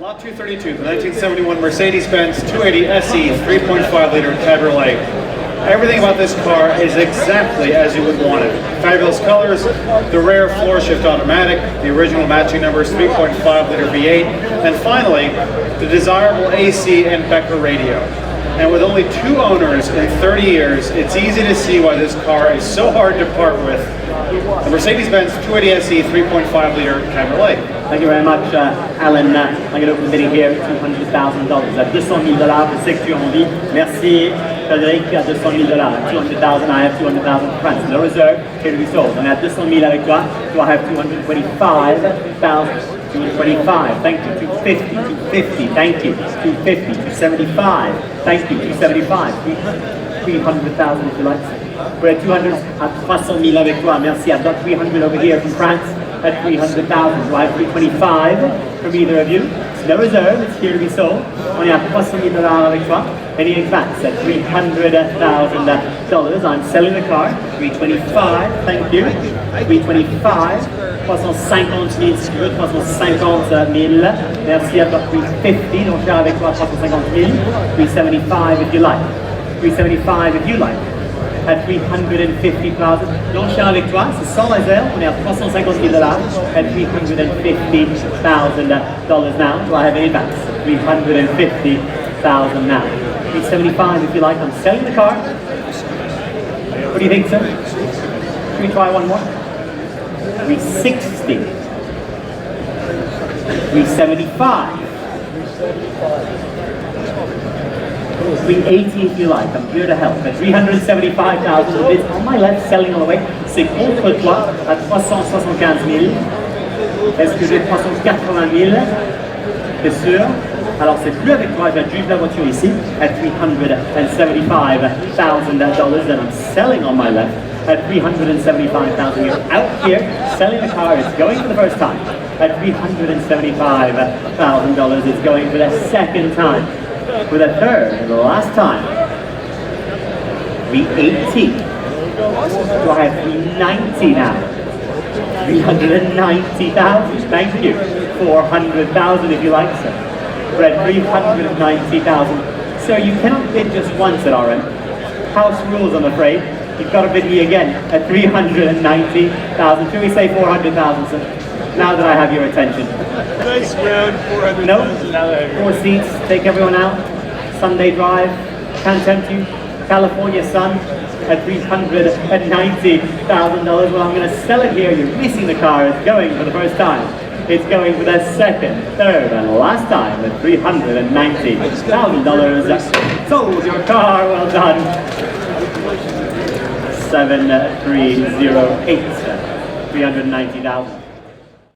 Lot 232, the 1971 Mercedes-Benz 280 SE 3.5-liter Cabriolet. Everything about this car is exactly as you would want it. Fabulous colors, the rare floor shift automatic, the original matching numbers 3.5-liter V-8, and finally, the desirable AC and Becker radio. And with only 2 owners in 30 years, it's easy to see why this car is so hard to part with. The Mercedes-Benz 280 SE 3.5-liter Cabriolet. Thank you very much, Alan. I'm going to open the bidding here at $200,000. À $200,000, je sais que tu as envie. Merci, Frédéric, à $200,000. At $200,000, I have $200,000 francs. No reserve, here to be sold. On est à $200,000 avec toi, so I have $225,000. 225, thank you. 250, 250, thank you. 250, 275, thank you. 275, 300,000 if you like. We're at 200, at 300,000 avec toi. Merci. I've got 300 over here from France at 300,000. Do I have 325 from either of you? It's no reserve, it's here to be sold. On est à 300,000 avec toi. Any advance at $300,000. I'm selling the car. 325, thank you. 325. 350 000 si tu veux, 350 000. Merci à toi, 350, donc je vais avec toi 350 000. 375 if you like. 375 if you like. At 350,000. Donc je suis avec toi, c'est sans réserve, on est à $350,000. At $350,000 now. Do I have any advance? 350,000 now. 375 if you like. I'm selling the car. What do you think, sir? Should we try one more? 360, 375, 380 if you like. I'm here to help. At 375,000, the bid on my left, selling all the way. C'est contre toi à 375 000. Est-ce que j'ai 380 000? T'es sûr? Alors c'est plus avec toi, j'adjuge la voiture ici. At $375,000, then I'm selling on my left. At $375,000, you're out here selling the car. It's going for the first time. At $375,000, it's going for the second time. For the third and the last time. 380. Do I have 390 now? 390,000. Thank you. 400,000 if you like, sir. We're at 390,000. Sir, you cannot bid just once at our end. House rules, I'm afraid. You've got to bid me again at 390,000. Should we say 400,000, sir? Now that I have your attention. Nice round 400,000. No? 4 seats, take everyone out. Sunday drive, can't tempt you. California sun at $390,000. Well, I'm going to sell it here. You're missing the car. It's going for the first time. It's going for the second, third, and last time at $390,000. Sold your car. Well done. 7308, 390,000.